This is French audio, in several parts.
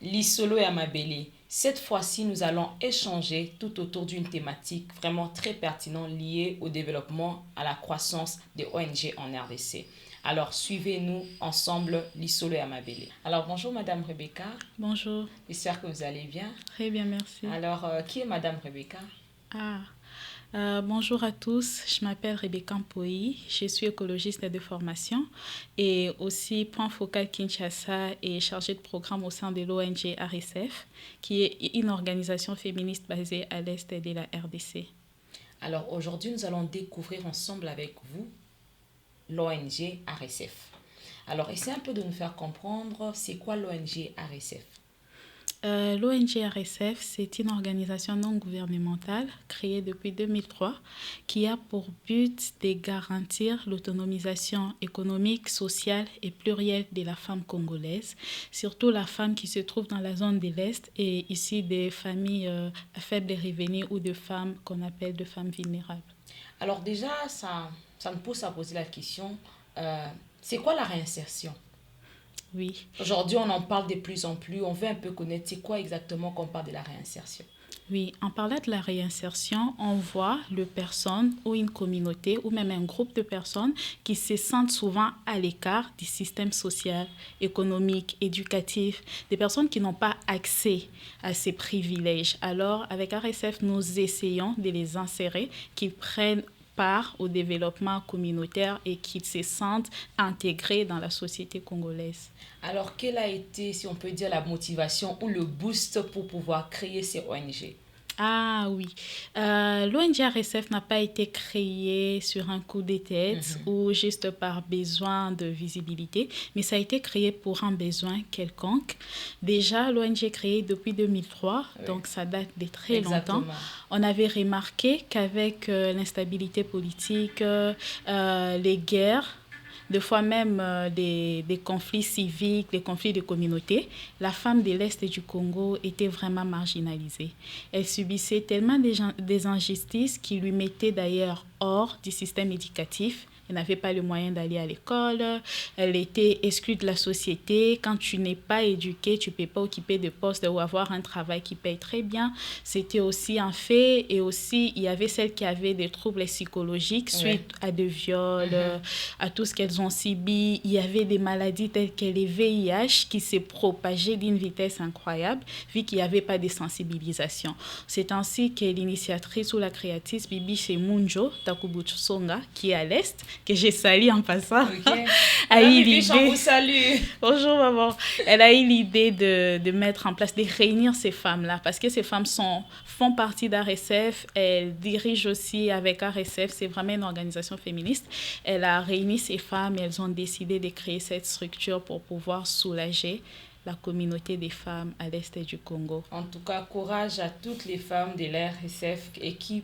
Lisolo et Amabele. Cette fois-ci, nous allons échanger tout autour d'une thématique vraiment très pertinente liée au développement, à la croissance des ONG en RDC. Alors, suivez-nous ensemble, Lisolo et Amabele. Alors, bonjour Madame Rebecca. Bonjour. J'espère que vous allez bien. Très bien, merci. Alors, qui est Madame Rebecca? Bonjour à tous. Je m'appelle Rebecca Mpoyi. Je suis écologiste de formation et aussi point focal Kinshasa et chargée de programme au sein de l'ONG RSF, qui est une organisation féministe basée à l'est de la RDC. Alors, aujourd'hui, nous allons découvrir ensemble avec vous l'ONG RSF. Alors, essayez un peu de nous faire comprendre c'est quoi l'ONG RSF. L'ONG RSF, c'est une organisation non gouvernementale créée depuis 2003 qui a pour but de garantir l'autonomisation économique, sociale et plurielle de la femme congolaise, surtout la femme qui se trouve dans la zone de l'Est et ici des familles à faible revenu ou de femmes qu'on appelle de femmes vulnérables. Alors déjà, ça nous pousse à poser la question, c'est quoi la réinsertion? Oui. Aujourd'hui, on en parle de plus en plus. On veut un peu connaître c'est quoi exactement qu'on parle de la réinsertion. Oui, en parlant de la réinsertion, on voit le personne ou une communauté ou même un groupe de personnes qui se sentent souvent à l'écart du système social, économique, éducatif, des personnes qui n'ont pas accès à ces privilèges. Alors, avec RSF, nous essayons de les insérer, qu'ils prennent part au développement communautaire et qu'ils se sentent intégrés dans la société congolaise. Alors, quelle a été, si on peut dire, la motivation ou le boost pour pouvoir créer ces ONG? Ah oui, l'ONG RSF n'a pas été créée sur un coup de tête ou juste par besoin de visibilité, mais ça a été créé pour un besoin quelconque. Déjà, l'ONG est créée depuis 2003, oui. Donc ça date de très Exactement. longtemps. On avait remarqué qu'avec l'instabilité politique, les guerres, des fois même des conflits civiques, des conflits de communauté, la femme de l'Est du Congo était vraiment marginalisée. Elle subissait tellement des injustices qui lui mettaient d'ailleurs hors du système éducatif. Elle n'avait pas le moyen d'aller à l'école, elle était exclue de la société. Quand tu n'es pas éduqué, tu ne peux pas occuper de poste ou avoir un travail qui paye très bien. C'était aussi un fait. Et aussi, il y avait celles qui avaient des troubles psychologiques suite à des viols, à tout ce qu'elles ont subi. Il y avait des maladies telles que les VIH qui se propageaient d'une vitesse incroyable vu qu'il n'y avait pas de sensibilisation. C'est ainsi que l'initiatrice ou la créatrice Bibi Shemunjo Takubutsonga, qui est à l'Est, que j'ai sali en passant, a eu l'idée. Bonjour maman. Elle a eu l'idée de mettre en place, de réunir ces femmes-là, parce que ces femmes font partie d'RSF. Elle dirige aussi avec RSF, c'est vraiment une organisation féministe. Elle a réuni ces femmes et elles ont décidé de créer cette structure pour pouvoir soulager la communauté des femmes à l'Est du Congo. En tout cas, courage à toutes les femmes de l'RSF et qui,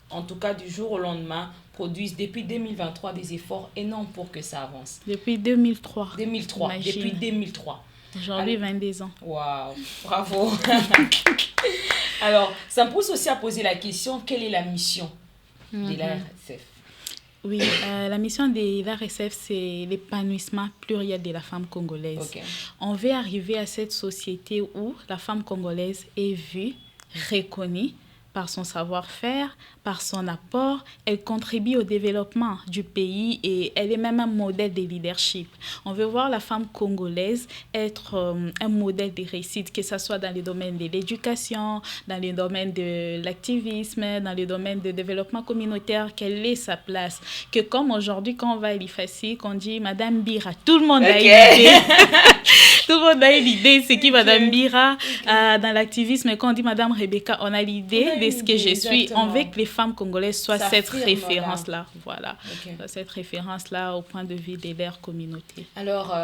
en tout cas du jour au lendemain, produisent depuis 2023 des efforts énormes pour que ça avance. Depuis 2003. Depuis 2003. Aujourd'hui, 22 ans. Waouh, bravo. Alors, ça me pousse aussi à poser la question, quelle est la mission de l'RSF? Oui, la mission de l'RSF, c'est l'épanouissement pluriel de la femme congolaise. Okay. On veut arriver à cette société où la femme congolaise est vue, reconnue par son savoir-faire, par son apport. Elle contribue au développement du pays et elle est même un modèle de leadership. On veut voir la femme congolaise être un modèle de réussite, que ce soit dans les domaines de l'éducation, dans les domaines de l'activisme, dans les domaines de développement communautaire, qu'elle ait sa place. Que comme aujourd'hui, quand on va à l'IFACI, qu'on dit Madame Bira, tout le monde a une idée. Tout le monde a une idée, c'est qui Madame Bira. Dans l'activisme, quand on dit Madame Rebecca, on a l'idée de ce que je suis. Exactement. On veut que les femmes congolaises soient cette référence-là. Voilà. Cette référence-là au point de vue de leur communauté. Alors,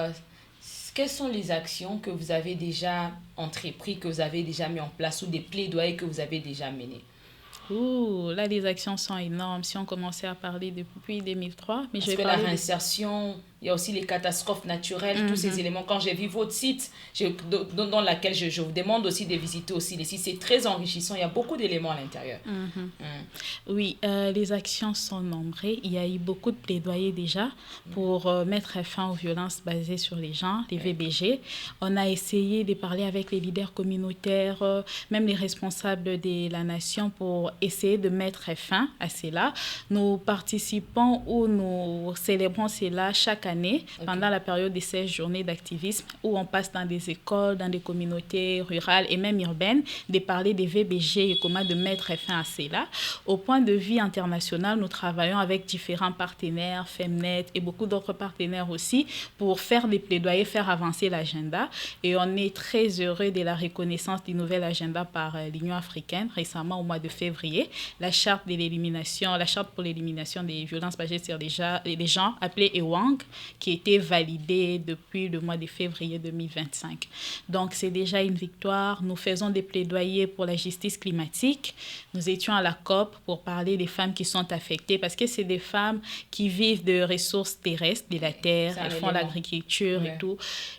quelles sont les actions que vous avez déjà entreprises, que vous avez déjà mis en place ou des plaidoyers que vous avez déjà menés? Là, les actions sont énormes. Si on commençait à parler depuis 2003, mais parce que la réinsertion il y a aussi les catastrophes naturelles, tous ces éléments. Quand j'ai vu votre site, dans laquelle je vous demande aussi de visiter aussi les sites, c'est très enrichissant, il y a beaucoup d'éléments à l'intérieur. Oui, les actions sont nombreuses. Il y a eu beaucoup de plaidoyers déjà pour mettre fin aux violences basées sur les genres, les VBG. On a essayé de parler avec les leaders communautaires, même les responsables de la nation pour essayer de mettre fin à cela. Nous participons ou nous célébrons cela chaque année pendant la période des 16 journées d'activisme où on passe dans des écoles, dans des communautés rurales et même urbaines de parler des VBG et comment de mettre fin à cela. Au point de vue international, nous travaillons avec différents partenaires, Femnet et beaucoup d'autres partenaires aussi pour faire des plaidoyers, faire avancer l'agenda. Et on est très heureux de la reconnaissance du nouvel agenda par l'Union africaine récemment au mois de février. La charte pour l'élimination des violences basées sur les genres, appelée EWANG, qui a été validée depuis le mois de février 2025. Donc, c'est déjà une victoire. Nous faisons des plaidoyers pour la justice climatique. Nous étions à la COP pour parler des femmes qui sont affectées parce que c'est des femmes qui vivent de ressources terrestres, de la terre, elles font l'agriculture et tout.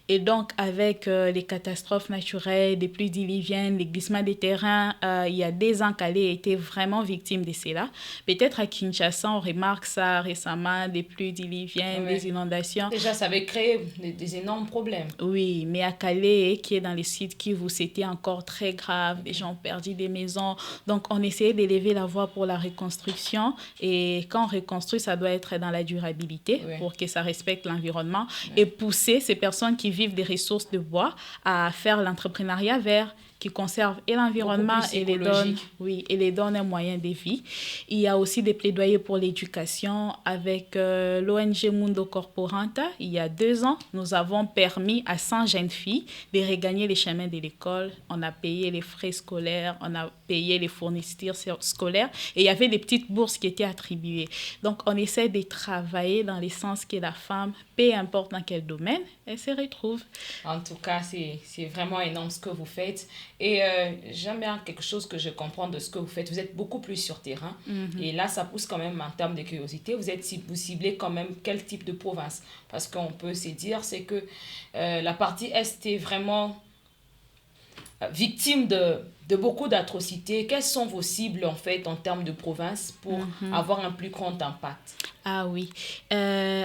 Et donc, avec les catastrophes naturelles, des pluies diluviennes, les glissements des terrains, il y a des ans Calais était vraiment victime de cela. Peut-être à Kinshasa, on remarque ça récemment, des pluies diluviennes, des inondations. Déjà, ça avait créé des énormes problèmes. Oui, mais à Calais, qui est dans les sites Kivu, c'était encore très grave. Les gens ont perdu des maisons. Donc, on essayait d'élever la voix pour la reconstruction. Et quand on reconstruit, ça doit être dans la durabilité pour que ça respecte l'environnement et pousser ces personnes qui vivent des ressources de bois à faire l'entrepreneuriat vert qui conserve et l'environnement et les donne un moyen de vie. Il y a aussi des plaidoyers pour l'éducation avec l'ONG Mundo Corporanta. Il y a 2 ans, nous avons permis à 100 jeunes filles de regagner les chemins de l'école. On a payé les frais scolaires, on a payé les fournitures scolaires et il y avait des petites bourses qui étaient attribuées. Donc, on essaie de travailler dans le sens que la femme, peu importe dans quel domaine, elle se retrouve. En tout cas, c'est vraiment énorme ce que vous faites. Et j'aime bien quelque chose que je comprends de ce que vous faites. Vous êtes beaucoup plus sur terrain. Et là, ça pousse quand même en termes de curiosité. Vous ciblez quand même quel type de province? Parce qu'on peut se dire, c'est que la partie Est est vraiment victime de beaucoup d'atrocités. Quelles sont vos cibles, en fait, en termes de province pour avoir un plus grand impact? Ah oui.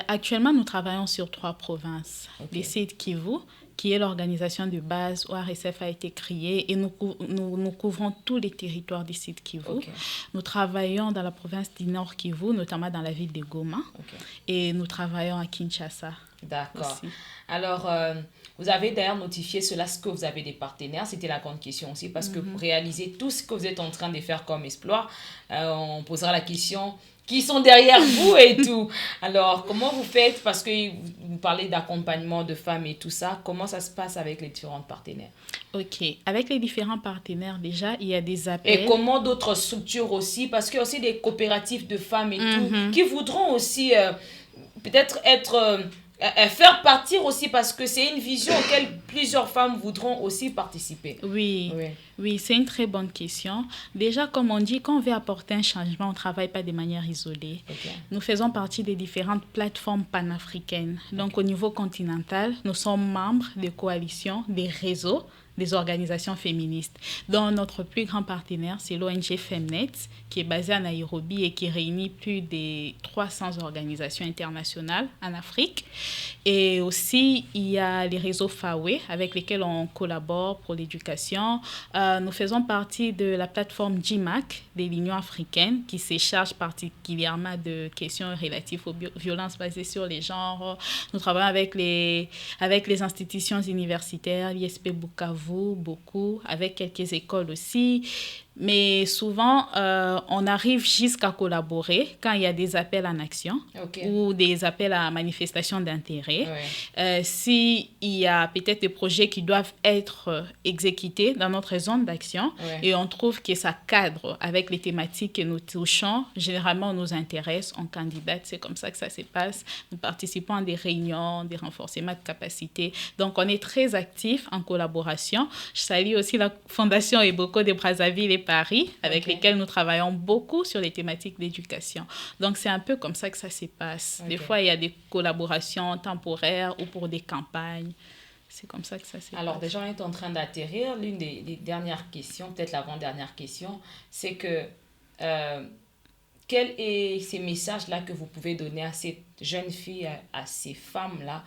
Actuellement, nous travaillons sur 3 provinces. Les sites Kivu, qui est l'organisation de base où RSF a été créée et nous couvrons tous les territoires du site Kivu. Nous travaillons dans la province du Nord Kivu, notamment dans la ville de Goma, et nous travaillons à Kinshasa. D'accord. Aussi. Alors, vous avez d'ailleurs notifié cela, ce que vous avez des partenaires. C'était la grande question aussi, parce que pour réaliser tout ce que vous êtes en train de faire comme exploit, on posera la question... qui sont derrière vous et tout. Alors, comment vous faites? Parce que vous parlez d'accompagnement de femmes et tout ça. Comment ça se passe avec les différents partenaires? Ok. Avec les différents partenaires, déjà, il y a des appels. Et comment d'autres structures aussi? Parce qu'il y a aussi des coopératives de femmes et tout qui voudront aussi peut-être faire partir aussi parce que c'est une vision auquel plusieurs femmes voudront aussi participer. Oui, c'est une très bonne question. Déjà, comme on dit, quand on veut apporter un changement, on ne travaille pas de manière isolée. Nous faisons partie des différentes plateformes panafricaines. Donc, au niveau continental, nous sommes membres des coalitions, des réseaux, des organisations féministes. Donc, notre plus grand partenaire, c'est l'ONG Femnet, qui est basée à Nairobi et qui réunit plus de 300 organisations internationales en Afrique. Et aussi, il y a les réseaux FAWE avec lesquels on collabore pour l'éducation. Nous faisons partie de la plateforme GMAC de l'Union africaine qui se charge particulièrement de questions relatives aux violences basées sur les genres. Nous travaillons avec les institutions universitaires, l'ISP Bukavu, beaucoup, avec quelques écoles aussi. Mais souvent, on arrive jusqu'à collaborer quand il y a des appels en action ou des appels à manifestation d'intérêt. S'il y a peut-être des projets qui doivent être exécutés dans notre zone d'action et on trouve que ça cadre avec les thématiques que nous touchons, généralement, on nous intéresse, on candidate. C'est comme ça que ça se passe. Nous participons à des réunions, des renforcements de capacités. Donc, on est très actifs en collaboration. Je salue aussi la Fondation Eboko de Brazzaville et Paris, avec Ok. lesquels nous travaillons beaucoup sur les thématiques d'éducation. Donc, c'est un peu comme ça que ça se passe. Des Ok. fois, il y a des collaborations temporaires ou pour des campagnes. C'est comme ça que ça se Alors, passe. déjà, on est en train d'atterrir. L'une des dernières questions, peut-être l'avant-dernière question, c'est que euh, quels est ces messages-là que vous pouvez donner à ces jeunes filles, à ces femmes-là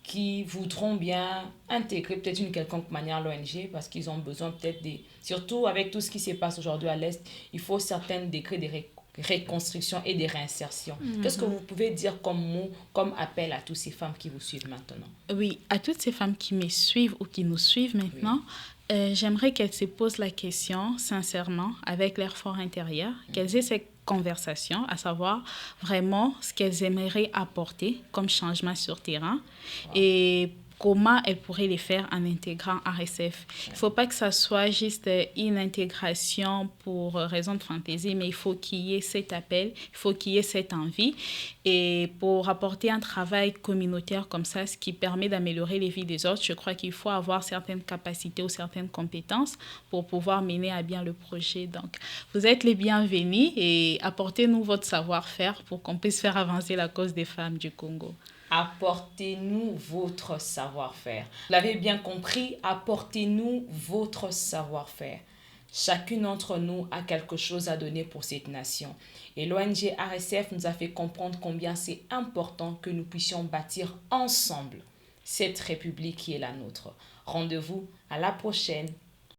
qui voudront bien intégrer peut-être une quelconque manière l'ONG parce qu'ils ont besoin peut-être des... Surtout avec tout ce qui se passe aujourd'hui à l'Est, il faut certains degrés de reconstruction et de réinsertion. Qu'est-ce que vous pouvez dire comme mot, comme appel à toutes ces femmes qui vous suivent maintenant? Oui, à toutes ces femmes qui me suivent ou qui nous suivent Oui. maintenant, j'aimerais qu'elles se posent la question sincèrement avec leur fort intérieur, qu'elles aient cette conversation, à savoir vraiment ce qu'elles aimeraient apporter comme changement sur terrain Wow. et comment elles pourraient les faire en intégrant RSF. Il ne faut pas que ça soit juste une intégration pour raison de fantaisie, mais il faut qu'il y ait cet appel, il faut qu'il y ait cette envie. Et pour apporter un travail communautaire comme ça, ce qui permet d'améliorer les vies des autres, je crois qu'il faut avoir certaines capacités ou certaines compétences pour pouvoir mener à bien le projet. Donc, vous êtes les bienvenus et apportez-nous votre savoir-faire pour qu'on puisse faire avancer la cause des femmes du Congo. Apportez-nous votre savoir-faire. Vous l'avez bien compris, apportez-nous votre savoir-faire. Chacune d'entre nous a quelque chose à donner pour cette nation. Et l'ONG RSF nous a fait comprendre combien c'est important que nous puissions bâtir ensemble cette République qui est la nôtre. Rendez-vous à la prochaine